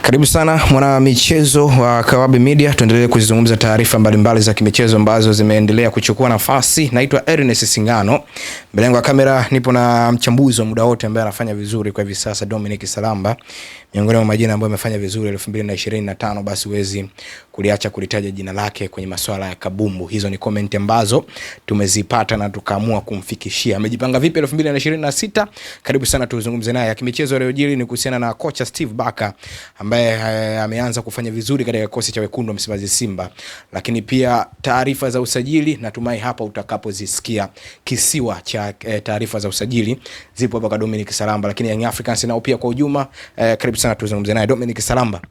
Karibu sana mwana michezo wa Kawabe Media, tuendelee kuzungumza taarifa mbalimbali za kimichezo ambazo zimeendelea kuchukua nafasi. Naitwa Ernest Singano. Mbele yangu ya kamera nipo na mchambuzi wa muda wote ambaye anafanya vizuri kwa hivi sasa, Dominic Salamba. Miongoni mwa majina ambayo yamefanya vizuri 2025, basi huwezi kuliacha kulitaja jina lake kwenye masuala ya kabumbu. Hizo ni comment ambazo tumezipata na tukaamua kumfikishia. Amejipanga vipi 2026? Karibu sana tuzungumze naye. Kimichezo leo jili ni kuhusiana na kocha Steve Barker ambaye ameanza kufanya vizuri katika kikosi cha wekundu wa Msimbazi Simba, lakini pia taarifa za usajili natumai hapa utakapozisikia kisiwa cha taarifa za usajili zipo hapa kwa Dominic Salamba, lakini Young Africans nao pia kwa ujumla. Karibu sana tuzungumze naye Dominic Salamba.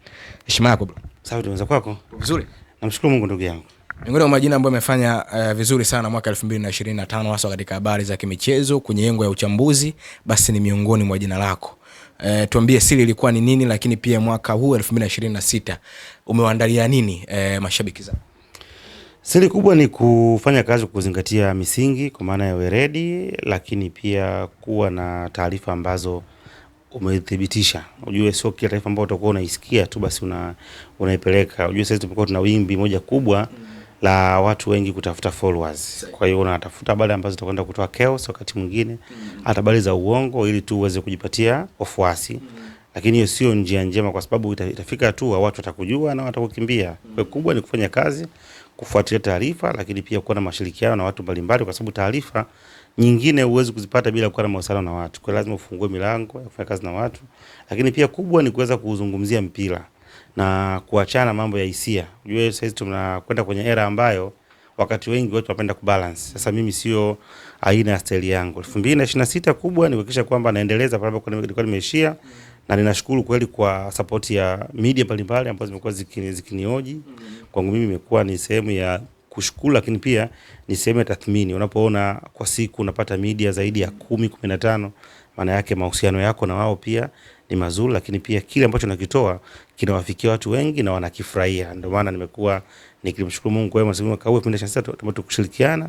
Heshima yako bro. Sawa, tuanza kwako. Vizuri. Namshukuru Mungu ndugu yangu. Miongoni mwa majina ambayo yamefanya vizuri sana mwaka 2025 hasa katika habari za kimichezo kwenye yengo ya uchambuzi, basi ni miongoni mwa jina lako. Tuambie siri ilikuwa ni nini, lakini pia mwaka huu 2026 umewaandalia nini mashabiki zako? Siri kubwa ni kufanya kazi kuzingatia misingi kwa maana ya weledi, lakini pia kuwa na taarifa ambazo umethibitisha. Unajua sio kila taarifa ambayo utakuwa unaisikia tu basi unaipeleka. Unajua sasa tumekuwa tuna wimbi moja kubwa la watu wengi kutafuta followers. Kwa hiyo unatafuta habari ambazo zitakwenda kutoa chaos wakati mwingine, hata habari za uongo ili tu uweze kujipatia wafuasi. Lakini hiyo sio njia njema, kwa sababu itafika tu watu watakujua na watakukimbia. Kwa hiyo kubwa ni kufanya kazi, kufuatilia taarifa, lakini pia kuwa na mashirikiano na watu mbalimbali, kwa sababu taarifa nyingine huwezi kuzipata bila kuwa na mahusiano na watu. Kwa lazima ufungue milango ya kufanya kazi na watu. Lakini pia kubwa ni kuweza kuzungumzia mpira na kuachana mambo ya hisia. Unajua sasa tunakwenda kwenye era ambayo wakati wengi watu wanapenda kubalance. Sasa mimi sio aina ya style yangu. 2026 kubwa ni kuhakikisha kwamba naendeleza pale ambapo nilikuwa nimeishia, na ninashukuru kweli kwa support ya media mbalimbali ambazo zimekuwa zikinioji. Kwangu mimi imekuwa ni sehemu ya kushukuru, lakini pia ni sehemu ya tathmini. Unapoona kwa siku unapata media zaidi ya 10, 15, maana yake mahusiano yako na wao pia ni mazuri, lakini pia kile ambacho nakitoa kinawafikia watu wengi na wanakifurahia. Ndio maana nimekuwa nikimshukuru Mungu kwa mwaka huu 2026 tumetoka kushirikiana.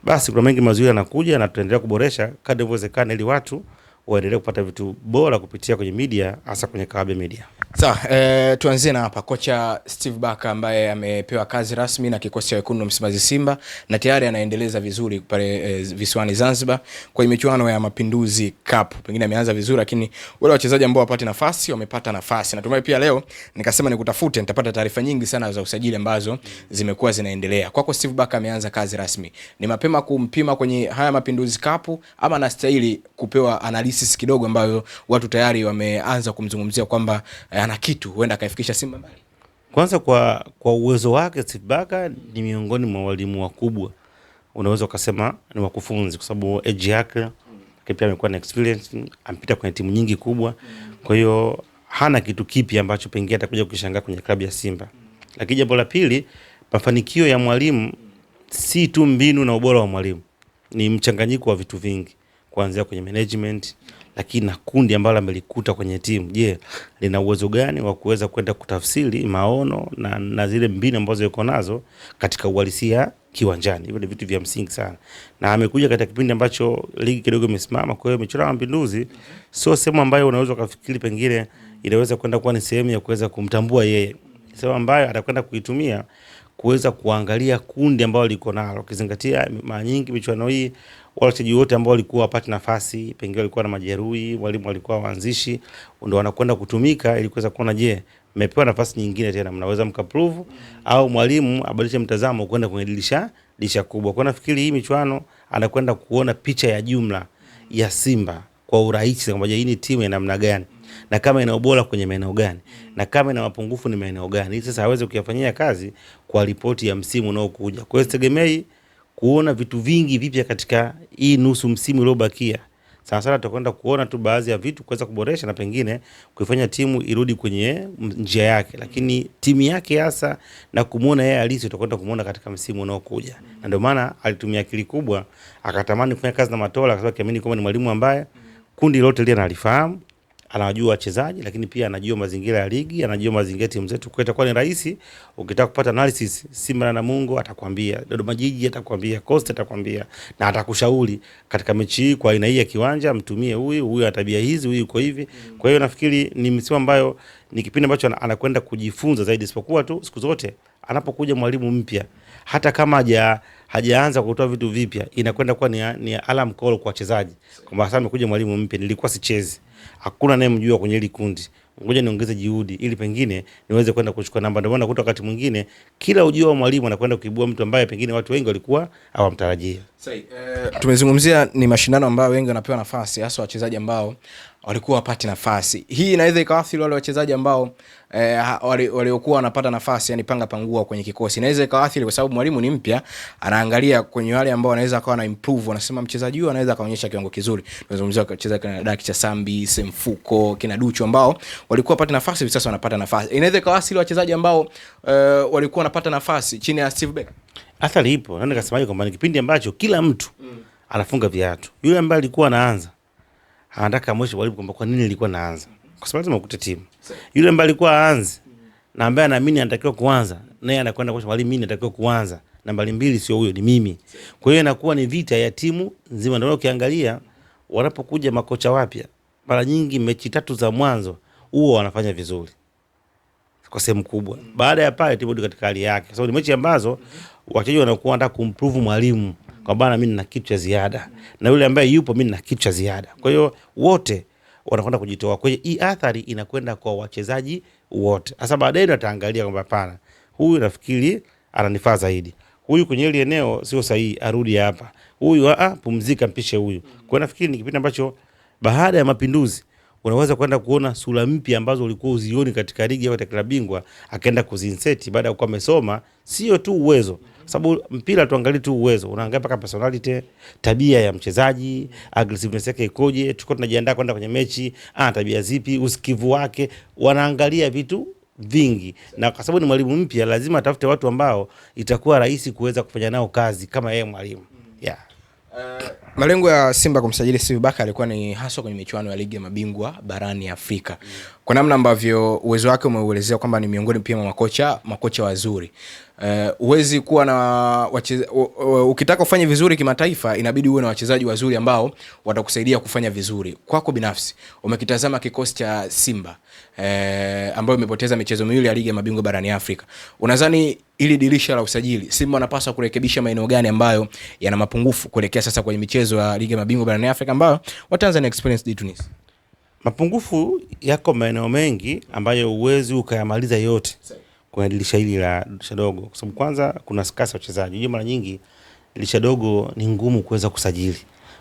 Basi kuna mengi mazuri yanakuja na tutaendelea kuboresha kadri inavyowezekana ili watu waendelee kupata vitu bora kupitia kwenye media, hasa kwenye Kawabe Media. Sawa, tuanzie na hapa. Kocha Steve Barker ambaye amepewa kazi rasmi na kikosi cha wekundu Msimbazi Simba na tayari anaendeleza vizuri pale visiwani Zanzibar kwa michuano ya Mapinduzi Cup. Pengine ameanza vizuri, lakini wale wachezaji ambao wapate nafasi wamepata nafasi. Natumai pia leo nikasema nikutafute, nitapata taarifa nyingi sana za usajili ambazo zimekuwa zinaendelea. Kwako Steve Barker ameanza kazi rasmi, ni mapema kumpima kwenye haya Mapinduzi Cup ama anastahili kupewa analysis kidogo ambayo watu tayari wameanza kumzungumzia kwamba ana kitu huenda kaifikisha Simba mbali? Kwanza kwa uwezo wake Steve Barker ni miongoni mwa walimu wakubwa. Unaweza kusema ni wakufunzi kwa sababu age yake, pia amekuwa na experience, ampita kwenye timu nyingi kubwa. Kwa hiyo hana kitu kipi ambacho pengine atakuja kukishangaa kwenye klabu ya Simba. Lakini jambo la pili, mafanikio ya mwalimu si tu mbinu na ubora wa mwalimu, ni mchanganyiko wa vitu vingi, kuanzia kwenye management, lakini na kundi ambalo amelikuta kwenye timu. Je, lina uwezo gani wa kuweza kwenda kutafsiri maono na zile mbinu ambazo yuko nazo katika uhalisia kiwanjani. Hivyo ni vitu vya msingi sana. Na amekuja katika kipindi ambacho ligi kidogo imesimama. Kwa hiyo michuano ya Mapinduzi sio sehemu ambayo unaweza kufikiri pengine inaweza kwenda kuwa ni sehemu ya kuweza kumtambua yeye. Sehemu ambayo atakwenda kuitumia kuweza kuangalia kundi ambalo liko nalo. Ukizingatia mara nyingi michuano hii wale wachezaji wote ambao walikuwa wapate nafasi, pengine walikuwa na majeruhi, walimu walikuwa waanzishi, ndio wanakwenda kutumika ili kuweza kuona je, mmepewa nafasi nyingine tena mnaweza mkaprove au mwalimu abadilishe mtazamo kwenda kwenye dirisha kubwa. Kwa nafikiri hii michuano anakwenda kuona picha ya jumla ya Simba kwa urahisi, kwamba hii ni timu ya namna gani na kama ina ubora kwenye maeneo gani na kama ina mapungufu ni maeneo gani, ili sasa aweze kuyafanyia kazi kwa ripoti ya msimu unaokuja. Kwa hiyo tegemei kuona vitu vingi vipya katika hii nusu msimu uliobakia. Sana tutakwenda kuona tu baadhi ya vitu kuweza kuboresha na pengine kuifanya timu irudi kwenye njia yake, lakini timu yake hasa na kumuona yeye halisi tutakwenda kumuona katika msimu unaokuja. Na ndio maana alitumia akili kubwa, akatamani kufanya kazi na Matola kwa sababu kiamini kwamba ni mwalimu ambaye kundi lote lile analifahamu, anajua wachezaji, lakini pia anajua mazingira ya ligi, anajua mazingira ya timu zetu. Kwa itakuwa ni rahisi ukitaka kupata analysis, Simba na Namungo atakwambia, Dodoma Jiji atakwambia, Coast atakwambia, na atakushauri katika mechi hii kwa aina hii ya kiwanja mtumie huyu ana tabia hizi, huyu yuko hivi. Kwa hiyo nafikiri ni msimu ambayo ni kipindi ambacho anakwenda kujifunza zaidi, isipokuwa tu siku zote anapokuja mwalimu mpya, hata kama hajaanza kutoa vitu vipya, inakwenda kuwa ni alarm call kwa wachezaji kwamba sasa amekuja mwalimu mpya, nilikuwa sichezi, hakuna naye mjua kwenye hili kundi, ngoja niongeze juhudi ili pengine niweze kwenda kuchukua namba. Ndio maana kutoka wakati mwingine kila ujio wa mwalimu anakwenda kuibua mtu ambaye pengine watu wengi walikuwa hawamtarajia. Tumezungumzia ni mashindano ambayo wengi wanapewa nafasi, hasa wachezaji ambao walikuwa wapati nafasi. Hii inaweza ikaathiri wale wachezaji ambao waliokuwa wanapata nafasi, yani panga pangua kwenye kikosi. Inaweza ikaathiri kwa sababu mwalimu ni mpya, anaangalia kwenye wale ambao wanaweza akawa na improve, wanasema mchezaji huyu anaweza kaonyesha kiwango kizuri. Tunazungumzia wachezaji kama Daki cha Sambi, Semfuko, kina Duchu ambao walikuwa wapata nafasi, hivi sasa wanapata nafasi. Inaweza ikaathiri wachezaji ambao walikuwa wanapata nafasi chini ya Steve Becker. Athari ipo. Nani kasemaje kwamba ni kipindi ambacho kila mtu anafunga viatu. Yule ambaye alikuwa anaanza anataka mwisho walipo kwamba kwa nini nilikuwa naanza, kwa sababu lazima ukute timu. Yule ambaye alikuwa aanze na ambaye anaamini anatakiwa kuanza, naye anakwenda kwa mwalimu, mimi natakiwa kuanza, nambari 2 sio huyo, ni mimi. Kwa hiyo inakuwa ni vita ya timu nzima. Ndio ukiangalia wanapokuja makocha wapya, mara nyingi mechi 3 za mwanzo huo wanafanya vizuri kwa sehemu kubwa. Baada ya pale timu katika hali yake, kwa sababu ni mechi ambazo wachezaji wanakuwa wanataka kumprove mwalimu kwamba mimi nina kitu cha ziada, na yule ambaye yupo mimi nina kitu cha ziada. Kwa hiyo wote wanakwenda kujitoa. Kwa hiyo hii athari inakwenda kwa wachezaji wote. Sasa baadaye ndo ataangalia kwamba hapana, huyu nafikiri ananifaa zaidi, huyu kwenye ile eneo sio sahihi, arudi hapa, huyu pumzika, mpishe huyu. Kwa hiyo nafikiri ni kipindi ambacho baada ya mapinduzi unaweza kwenda kuona sura mpya ambazo ulikuwa uzioni katika ligi au katika bingwa, akaenda kuzinseti baada ya kuwa amesoma sio tu uwezo. Sababu mpira tuangalie tu uwezo, unaangalia paka personality, tabia ya mchezaji, aggressiveness yake ikoje, tuko tunajiandaa kwenda kwenye mechi, tabia zipi, usikivu wake, wanaangalia vitu vingi. Na kwa sababu ni mwalimu mpya, lazima atafute watu ambao itakuwa rahisi kuweza kufanya nao kazi kama yeye mwalimu. Yeah. Malengo ya Simba kumsajili Steve Becker alikuwa ni hasa kwenye michuano ya ligi ya mabingwa barani Afrika. Kwa namna ambavyo uwezo wake umeuelezea kwamba ni miongoni pia mwa makocha wazuri. Uwezi kuwa na ukitaka kufanya vizuri kimataifa inabidi uwe na wachezaji wazuri ambao watakusaidia kufanya vizuri. Kwako binafsi umekitazama kikosi cha Simba ambao imepoteza michezo miwili ya ligi ya mabingwa barani Afrika. Unadhani ili dirisha la usajili Simba wanapaswa kurekebisha maeneo gani ambayo yana mapungufu kuelekea sasa kwenye michezo ya ligi ya mabingwa barani Afrika ambayo wataanza na Experience de Tunis? Mapungufu yako maeneo mengi ambayo uwezi ukayamaliza yote kwa dirisha hili la dirisha dogo, kwa sababu kwanza kuna skasi wachezaji. Hiyo mara nyingi dirisha dogo ni ngumu kuweza kusajili,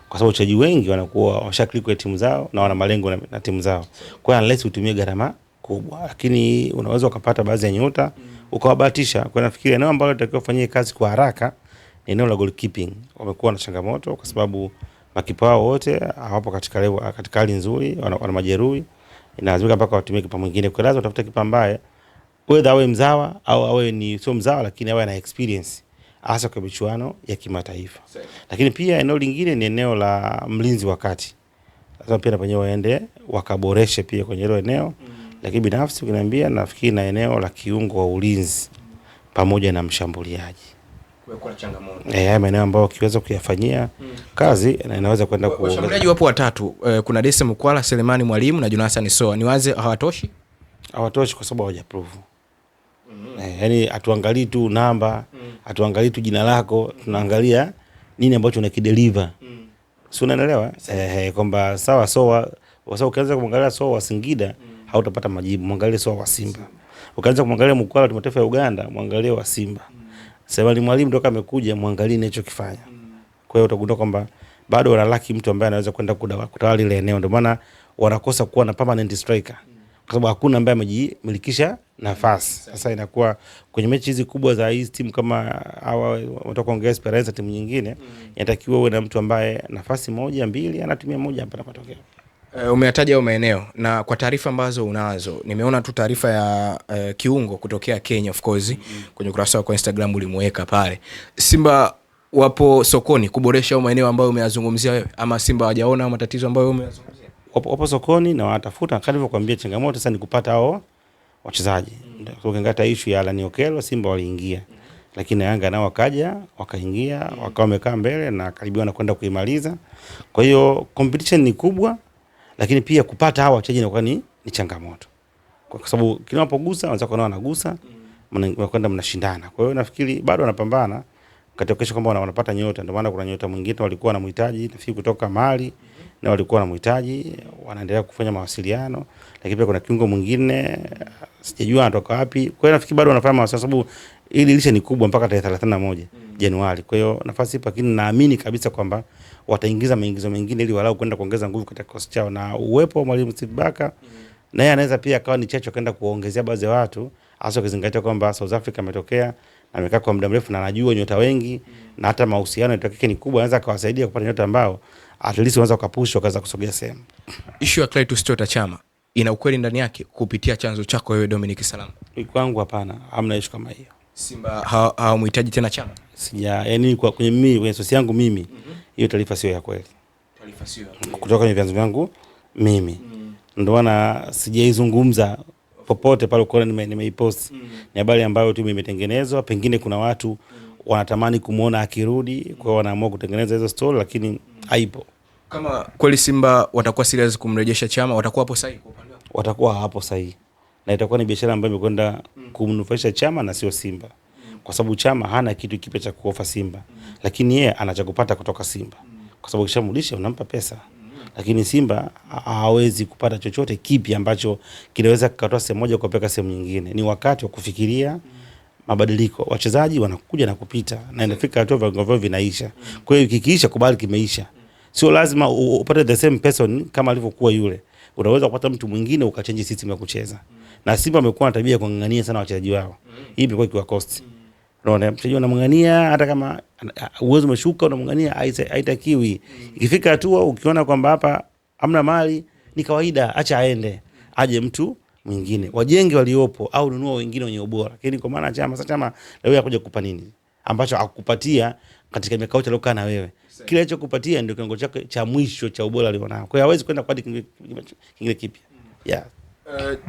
kwa sababu wachezaji wengi wanakuwa washaklik kwa timu zao na wana malengo na timu zao. Kwa hiyo unless utumie gharama kubwa, lakini unaweza ukapata baadhi ya nyota ukawabahatisha. Kwa nafikiri eneo ambalo tunatakiwa kufanyia kazi kwa haraka ni eneo la goalkeeping. Wamekuwa na changamoto kwa sababu makipa wao wote hawapo katika hali nzuri, wana majeruhi. Inalazimika mpaka watumie kipa mwingine. Kwa lazima utafute kipa ambaye whether awe mzawa au awe ni sio mzawa, lakini awe na experience hasa kwa michuano ya kimataifa. Lakini pia eneo lingine ni eneo la mlinzi wa kati. Sasa pia na penyewe waende wakaboreshe pia kwenye hilo eneo. Lakini binafsi ukiniambia nafikiri na eneo la kiungo wa ulinzi pamoja na mshambuliaji. Kwa changamoto. Maeneo ambayo ukiweza kuyafanyia kazi na inaweza kwenda kwa washambuliaji wapo watatu. Kuna Dese Mkwala, Selemani Mwalimu na Jonathan Soa. Ni wazi hawatoshi? Hawatoshi kwa sababu hawajaprove. Yaani atuangalie tu namba, atuangalie tu jina lako, tunaangalia nini ambacho unakideliver. Si unaelewa? Kwamba sawa Soa, ukianza kumwangalia Soa wa Singida hautapata majibu. Mwangalie Soa wa Simba. Ukianza kumwangalia Mkwala wa mataifa ya Uganda, mwangalie wa Simba. Selemani Mwalimu ndio amekuja, mwangalie anachokifanya. Kwa hiyo utagundua kwamba bado wanalaki mtu ambaye anaweza kwenda kutawala ile eneo. Ndio maana wanakosa kuwa na permanent striker, kwa sababu hakuna ambaye amejimilikisha nafasi. Sasa inakuwa kwenye mechi hizi kubwa za hizi timu kama hawa wanataka kuongeza Esperance timu nyingine, inatakiwa uwe na mtu ambaye nafasi moja mbili anatumia moja hapa na matokeo. Umeyataja hayo maeneo, na kwa taarifa ambazo unazo nimeona tu taarifa ya kiungo kutokea Kenya of course kwenye ukurasa wako Instagram ulimweka pale. Simba wapo sokoni kuboresha hayo maeneo ambayo umeyazungumzia wewe, ama Simba hawajaona matatizo ambayo umeyazungumzia? wapo sokoni na wanatafuta. Kama nilivyokuambia, changamoto sasa ni kupata hao wachezaji. Ukiangalia issue ya Alan Okello, Simba waliingia. Lakini Yanga nao wakaja, wakaingia, wakawa wamekaa mbele na karibia na kwenda kuimaliza. Kwa hiyo competition ni kubwa, lakini pia kupata hao wachezaji inakuwa ni changamoto. Kwa sababu kila unapogusa wanaanza kuona wanagusa, mnakwenda mnashindana. Kwa hiyo nafikiri bado wanapambana katika kesho kwamba wanapata nyota. Ndio maana kuna nyota mwingine walikuwa wanamhitaji, nafikiri kutoka Mali na walikuwa wanamhitaji, wanaendelea kufanya mawasiliano. Lakini pia kuna kiungo mwingine sijajua anatoka wapi. Kwa hiyo nafikiri bado wanafanya mawasiliano, sababu ili lishe ni kubwa mpaka tarehe 31 Januari. Kwa hiyo nafasi ipo, lakini naamini kabisa kwamba wataingiza maingizo mengine ili walau kwenda kuongeza nguvu katika kikosi chao, na uwepo wa mwalimu Steve Barker na yeye anaweza pia akawa ni chachu kwenda kuongezea baadhi ya watu, hasa ukizingatia kwamba South Africa ametokea na amekaa kwa muda mrefu na anajua nyota wengi, na hata mahusiano yake ni kubwa, anaweza akawasaidia kupata nyota ambao at least wanaweza kupush wakaanza kusogea sehemu. Issue ya Clatous Chota Chama ina ukweli ndani yake kupitia chanzo chako wewe Dominic Salama? Kwangu hapana, hamna issue kama hiyo. Simba hawamhitaji tena Chama? Yani kwenye sosi yangu mimi hiyo taarifa sio ya kweli. Taarifa sio kutoka kwenye vyanzo vyangu mimi. Ndio maana sijaizungumza popote pale kwa nimeipost. Ni habari ambayo tu imetengenezwa, pengine kuna watu wanatamani kumuona akirudi, kwa wanaamua kutengeneza hizo story, lakini haipo. Kama kweli Simba watakuwa serious kumrejesha Chama, watakuwa hapo sahihi kwa upande wao? Watakuwa hapo sahihi. Na itakuwa ni biashara ambayo imekwenda kumnufaisha Chama na sio Simba. Kwa sababu Chama hana kitu kipya cha kuofa Simba, lakini yeye anachokupata kutoka Simba. Kwa sababu kishamrudisha unampa pesa. Lakini Simba hawezi kupata chochote kipi ambacho kinaweza kukatoa sehemu moja kupeleka sehemu nyingine. Ni wakati wa kufikiria mabadiliko. Wachezaji wanakuja na kupita na inafika hatua viwango vyao vinaisha. Kwa hiyo kikiisha kubali kimeisha. Sio lazima upate the same person kama alivyokuwa yule. Unaweza kupata mtu mwingine ukachange system ya kucheza. Na Simba amekuwa na tabia ya kungangania sana wachezaji wao. Hii imekuwa ikiwa cost. Unaona, mchezaji unamngania hata kama uwezo umeshuka, unamngania haitakiwi. Ikifika hatua ukiona kwamba hapa hamna mali, ni kawaida, acha aende, aje mtu mwingine, wajenge waliopo au nunua wengine wenye ubora. Lakini kwa maana Chama leo yakuja kukupa nini ambacho akupatia katika miaka yote aliyokaa na wewe? Kile alichokupatia ndio kiwango chake cha mwisho cha ubora alionao. Kwa hiyo hawezi kwenda kwa kingine kipya. Yeah.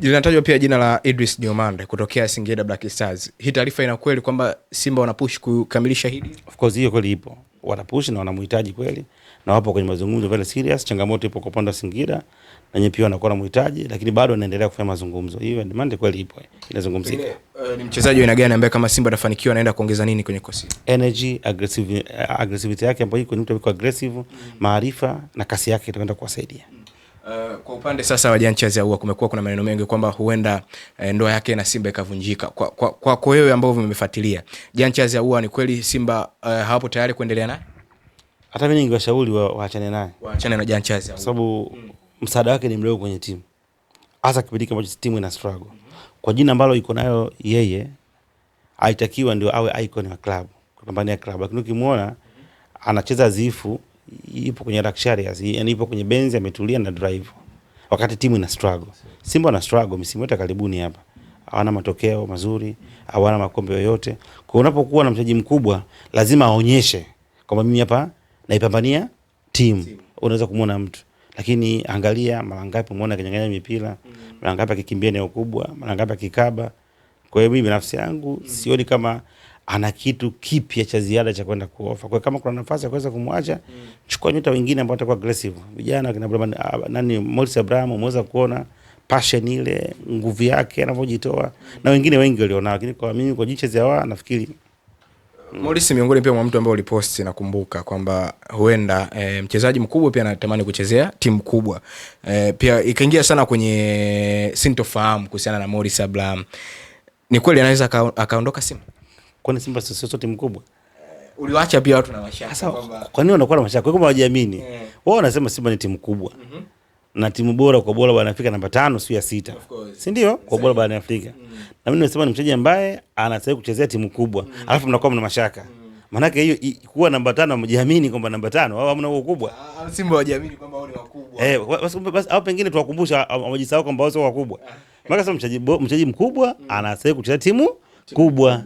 Linatajwa pia jina la Idris Diomande kutokea Singida Black Stars. Hii taarifa ina kweli kwamba Simba wanapush kukamilisha hili? Of course hiyo kweli ipo. Wanapush na wanamhitaji kweli. Na wapo kwenye mazungumzo very serious. Changamoto ipo kwa upande wa Singida na nyewe pia wanakuwa wanamhitaji, lakini bado wanaendelea kufanya mazungumzo. Hiyo demand kweli ipo. Inazungumzika. Ni mchezaji wa aina gani ambaye kama Simba atafanikiwa anaenda kuongeza nini kwenye kosi? Energy, aggressivity yake ambayo iko ni mtu aggressive, maarifa na kasi yake itakwenda kuwasaidia. Kwa upande sasa wa Jean Charles Ahoua kumekuwa kuna maneno mengi kwamba huenda ndoa yake na Simba ikavunjika. Kwa wewe ambao umefuatilia, Jean Charles Ahoua ni kweli Simba hawapo tayari kuendelea naye? Hata mimi ningewashauri waachane naye. Waachane na Jean Charles Ahoua. Kwa sababu msaada wake ni mdogo kwenye timu. Hasa kipindi ambacho timu ina struggle. Kwa jina ambalo iko nayo yeye, haitakiwa ndio awe icon wa club, kupambania club. Lakini ukimuona anacheza zifu, ipo kwenye luxurious, yani ipo kwenye benzi ametulia na drive. Wakati timu ina struggle. Simba ina struggle msimu wote karibuni hapa. Hawana matokeo mazuri, hawana makombe yoyote. Kwa unapokuwa na mchezaji mkubwa, lazima aonyeshe kwamba mimi hapa naipambania timu. Unaweza kumuona mtu. Lakini angalia mara ngapi umeona akinyang'anya mipira, mara ngapi akikimbia eneo kubwa, mara ngapi akikaba. Kwa hiyo mimi binafsi yangu sioni kama ana kitu kipya cha ziada cha kwenda kuofa. Kwa kama kuna nafasi ya kuweza kumwacha, chukua nyota wengine ambao watakuwa aggressive. Vijana kina Morris Abraham umeweza kuona passion ile, nguvu yake anavyojitoa, na wengine wengi walionao. Lakini kwa mimi kwa jicho za nafikiri Morris miongoni pia mwa mtu ambaye ulipost nakumbuka kwamba huenda mchezaji mkubwa pia anatamani kuchezea timu kubwa. Pia ikaingia sana kwenye sintofahamu kuhusiana na Morris Abraham. Ni kweli anaweza akaondoka Simba? Kwani Simba sio timu kubwa? Uliwaacha pia watu na mashaka kwamba kwa nini wanakuwa na mashaka? Kwa sababu hawajiamini. Wao wanasema Simba ni timu kubwa. Na timu bora kwa bora barani Afrika namba 5 sio ya 6. Si ndio? Kwa bora barani Afrika. Na mimi nasema ni mchezaji ambaye anastahili kuchezea timu kubwa. Alafu mnakuwa mna mashaka. Maana yake hiyo kuwa namba 5 mjiamini kwamba namba 5 wao hamna ukubwa. Simba hawajiamini kwamba wao ni wakubwa. Basi au pengine tuwakumbusha wamejisahau kwamba wao sio wakubwa. Maana sasa mchezaji mkubwa anastahili kuchezea timu kubwa.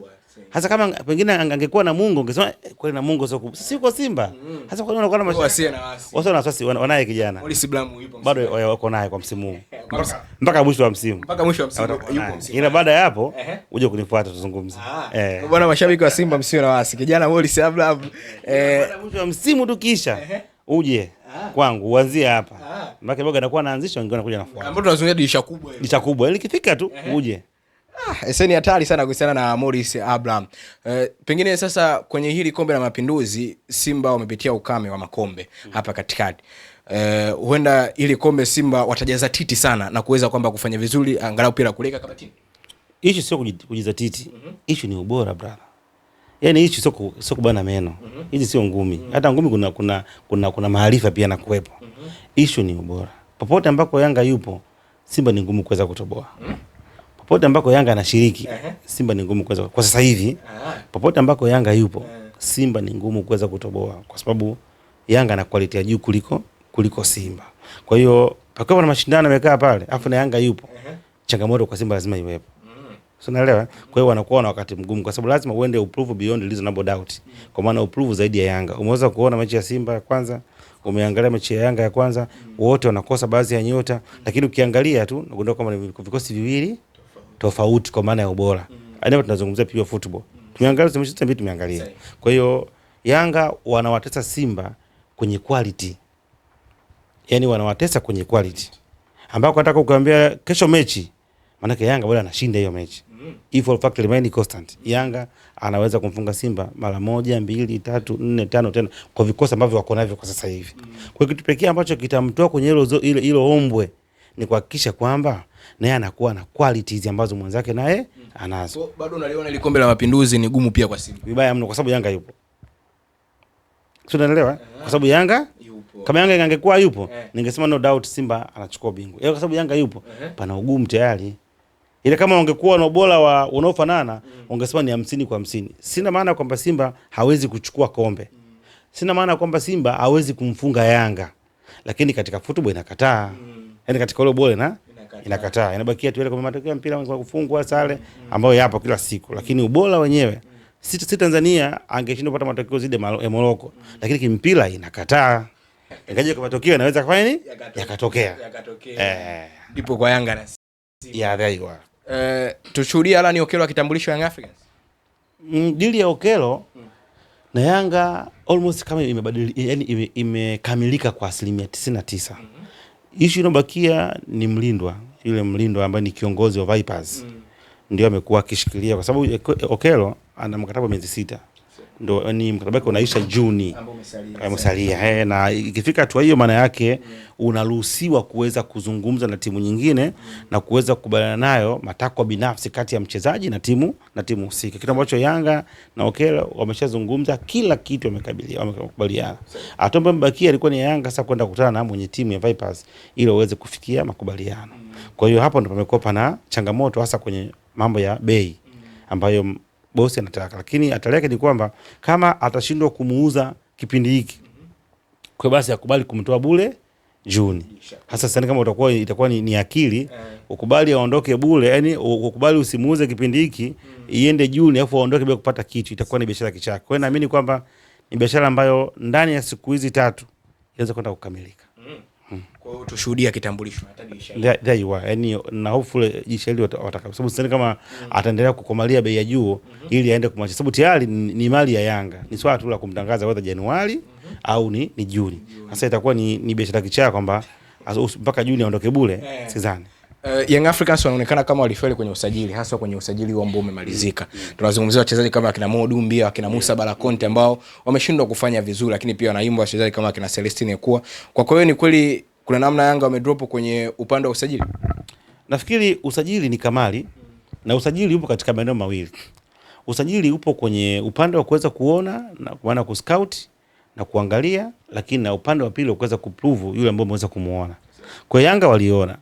Hasa kama pengine angekuwa na Mungu ungesema kweli na Mungu sio kwa Simba. Hasa kwa nini unakuwa na wasi na wasi. Wasa na wasi wanaye kijana. Morris Abraham yupo. Bado wako naye kwa msimu huu. Mpaka mwisho wa msimu. Mpaka mwisho wa msimu yupo msimu. Ila baada ya hapo uje kunifuata tuzungumze. Bwana, mashabiki wa Simba msio na wasi. Kijana Morris Abraham baada mwisho wa msimu tukisha uje kwangu uanzie hapa. Mpaka boga anakuwa anaanzisha wengine wanakuja nafuata. Ambapo tunazungumzia dirisha kubwa hilo. Dirisha kubwa. Ili kifika tu uje. Ni hatari sana kuhusiana na Morris Abraham. Pengine sasa kwenye hili kombe la Mapinduzi Simba wamepitia ukame wa makombe hapa katikati. Huenda ili kombe Simba watajaza titi sana na kuweza kwamba kufanya vizuri angalau pia kuleka kabatini. Issue sio kujizatiti. Issue ni ubora brother. Yaani issue sio kubana meno. Hizi sio ngumi. Hata ngumi kuna maarifa pia na kuwepo. Issue ni ubora. Popote ambako Yanga yupo, Simba ni ngumu kuweza kutoboa. Popote ambako Yanga anashiriki, Simba ni ngumu kuweza kwa sasa hivi. Popote ambako Yanga yupo, Simba ni ngumu kuweza kutoboa kwa sababu Yanga ana quality ya juu kuliko Simba. Kwa hiyo pakiwa na mashindano yamekaa pale, afu na Yanga yupo, changamoto kwa Simba lazima iwepo. So naelewa. Kwa hiyo wanakuwa na wakati mgumu kwa sababu lazima uende uprove beyond reasonable doubt. Kwa maana uprove zaidi ya Yanga. Umeweza kuona mechi ya Simba ya kwanza, umeangalia mechi ya Yanga ya kwanza, wote wanakosa baadhi ya nyota, lakini ukiangalia tu unagundua kwamba ni vikosi viwili tofauti kwa maana ya ubora. Hapo tunazungumzia pia football. Tumeangalia mechi zote tumeangalia. Kwa hiyo Yanga wanawatesa Simba kwenye quality. Yaani wanawatesa kwenye quality. Ambako nataka kukuambia kesho mechi maana yake Yanga bado anashinda hiyo mechi. If all factor remain constant, Yanga anaweza kumfunga Simba mara 1, 2, 3, 4, 5 tena kwa vikosi ambavyo wako navyo kwa sasa hivi. Kwa hiyo kitu pekee ambacho kitamtoa kwenye hilo ombwe ni kuhakikisha kwamba naye anakuwa na qualities ambazo mwenzake naye anazo. Bado unaliona ile kombe la Mapinduzi ni gumu pia kwa Simba. Vibaya mno kwa sababu Yanga yupo. Sio, unaelewa? Kwa sababu Yanga yupo. Kama Yanga ingekuwa yupo, ningesema no doubt Simba anachukua bingwa. Kwa sababu Yanga yupo, pana ugumu tayari. Ile kama ungekuwa na ubora unaofanana, ungesema ni 50 kwa 50. Sina maana kwamba Simba hawezi kuchukua kombe. Sina maana kwamba Simba hawezi kumfunga Yanga. Lakini katika football inakataa. Yaani katika ile bora inakataa. Inabakia tu ile kama matokeo ya mpira kwa kufungwa sare ambayo yapo kila siku. Lakini ubora wenyewe si Tanzania angeshinda kupata matokeo zidi ya Morocco. Lakini kimpira inakataa. Ingaje kwa matokeo inaweza kufanya nini? Yakatokea. Ndipo kwa Yanga na there you are. Tushuhudia Alan Okello akitambulisha Young Africans. Dili ya Okello na Yanga almost kama imebadilika, yani imekamilika kwa 99%. Issue inobakia ni yule mlindwa ambaye ni kiongozi wa Vipers. Ndio amekuwa akishikilia kwa sababu Okello ana mkataba miezi 6. Ndio ni mkataba wake unaisha Juni. Amesalia. Na ikifika hatua hiyo maana yake unaruhusiwa kuweza kuzungumza na timu nyingine na kuweza kukubaliana nayo matakwa binafsi kati ya mchezaji na timu husika. Kitu ambacho Yanga na Okello wameshazungumza kila kitu, wamekubaliana. Atomba mbakia alikuwa ni Yanga sasa kwenda kukutana na mwenye timu ya Vipers ili waweze kufikia makubaliano. Kwa hiyo hapo ndo pamekopa na changamoto hasa kwenye mambo ya bei ambayo bosi anataka, lakini ataleke ni kwamba kama atashindwa kumuuza kipindi hiki, kwa basi akubali kumtoa bure Juni. Hasa sasa kama itakuwa ni akili ukubali aondoke bure, yani ukubali usimuuze kipindi hiki iende Juni afu aondoke bila kupata kitu, itakuwa ni biashara kichaka. Kwa hiyo naamini kwamba ni biashara ambayo ndani ya siku hizi 3 inaweza kwenda kukamilika. Kwa hiyo tushuhudia kitambulisho there you are. Yani na hopefully jisheli wataka, sababu sasa kama ataendelea kukomalia bei ya juu ili aende kumwacha, sababu tayari ni mali ya Yanga, ni swala tu la kumtangaza whether Januari au ni Juni. Sasa itakuwa ni biashara kichaa kwamba mpaka Juni aondoke bure, sidhani. Young Africans wanaonekana kama walifeli kwenye usajili, hasa kwenye usajili wa ambao umemalizika. Tunazungumzia wachezaji kama akina Mo Dumbia, akina Musa Balakonte ambao wameshindwa kufanya vizuri, lakini pia wanaimba wachezaji kama akina Celestine Kuwa. Kwa hiyo ni kweli kuna namna Yanga wamedrop kwenye upande wa usajili. Nafikiri usajili ni kamali na usajili upo katika maeneo mawili. Usajili upo kwenye upande wa kuweza kuona na kuana kuscout na kuangalia, lakini na upande wa pili kuweza kuprove yule ambaye umeweza kumuona. Kwa Yanga waliona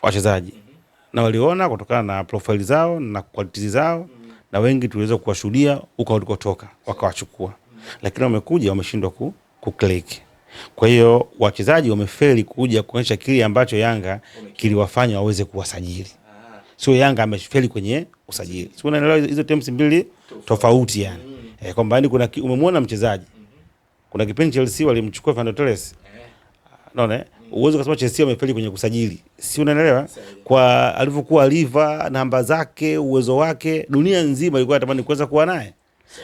wachezaji na waliona kutokana na profile zao na quality zao, na wengi tuliweza kuwashuhudia huko walikotoka wakawachukua, lakini wamekuja wameshindwa kuclick. Kwa hiyo wachezaji wamefeli kuja kuonyesha kile ambacho Yanga kiliwafanya waweze kuwasajili. Sio Yanga amefeli kwenye usajili. Sio, unaelewa hizo terms mbili tofauti yani. Kwamba yani kuna umemwona mchezaji. Kuna kipindi Chelsea walimchukua Fernando Torres. Unaona? Uwezo kusema Chelsea wamefeli kwenye kusajili. Si unaelewa? Kwa alivyokuwa Liva, namba zake, uwezo wake, dunia nzima ilikuwa inatamani kuweza kuwa naye.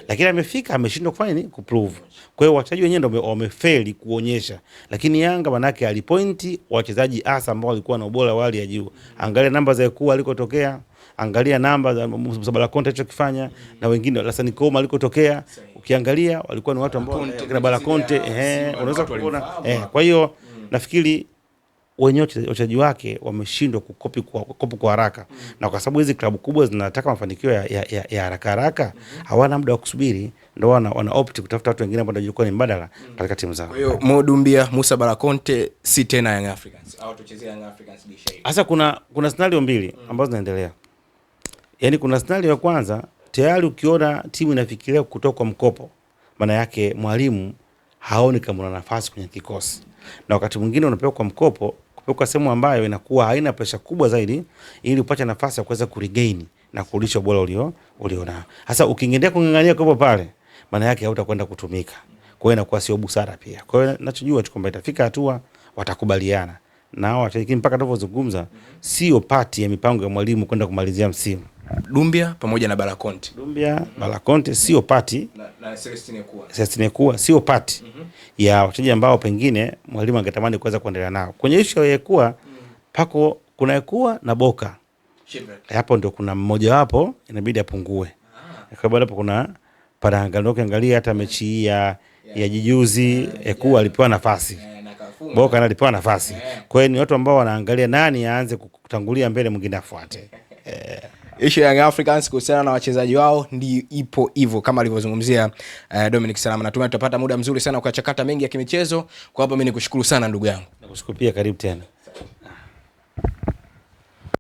Lakini amefika ameshindwa kufanya nini? Kuprove. Kwa hiyo wachezaji wenyewe ndio wamefeli kuonyesha. Lakini Yanga manake alipointi wachezaji hasa ambao walikuwa na ubora wa hali ya juu. Angalia namba za Ekua alikotokea, angalia namba za Musabala Conte alichokifanya na wengine Lassana Koma alikotokea. Ukiangalia walikuwa ni watu ambao kina Bala Conte unaweza kuona kwa hiyo nafikiri wenyewe wachezaji wake wameshindwa kukopi kwa haraka. Na kwa sababu hizi klabu kubwa zinataka mafanikio ya haraka hawana muda wa kusubiri, ndio wana opt kutafuta watu wengine ambao watakuwa ni mbadala katika timu zao. Kwa hiyo Mo Dumbia, Musa Bala Conte si tena Young Africans au tuchezea Young Africans bisha hivi. Sasa kuna scenario mbili ambazo zinaendelea. Yaani kuna scenario ya kwanza, tayari ukiona timu inafikiria kutoka kwa mkopo, maana yake mwalimu haoni kama una nafasi kwenye kikosi. Na wakati mwingine unapewa kwa mkopo, kupewa sehemu ambayo inakuwa haina pressure kubwa zaidi ili upate nafasi ya kuweza kuregain na kurudisha ubora uliona. Sasa ukiendelea kungangania kwa pale, maana yake hautakwenda kutumika. Kwa hiyo inakuwa sio busara pia. Kwa hiyo ninachojua tu kwamba itafika hatua watakubaliana. Na hao watakini mpaka tunapozungumza sio pati ya mipango ya mwalimu kwenda kumalizia msimu. Dumbia pamoja na Bala Conte. Dumbia, Bala Conte sio pati na Celestine Ekua. Celestine Ekua sio pati ya wachezaji ambao pengine mwalimu angetamani kuweza kuendelea nao. Kwenye issue ya Ekua pako kuna Ekua na Boka. Hapo ndio kuna mmoja wapo inabidi apungue. Kwa sababu hapo kuna angalia hata mechi ya jijuzi Ekua alipewa nafasi. Boka alipewa nafasi. Kwa hiyo ni watu ambao wanaangalia nani aanze kutangulia mbele mwingine afuate. Issue ya Young Africans kuhusiana na wachezaji wao ndio ipo hivyo kama alivyozungumzia Dominic Salama. Natumai tutapata muda mzuri sana kwa chakata mengi ya kimichezo. Kwa hapa mimi nikushukuru sana ndugu yangu. Nakushukuru pia, karibu tena.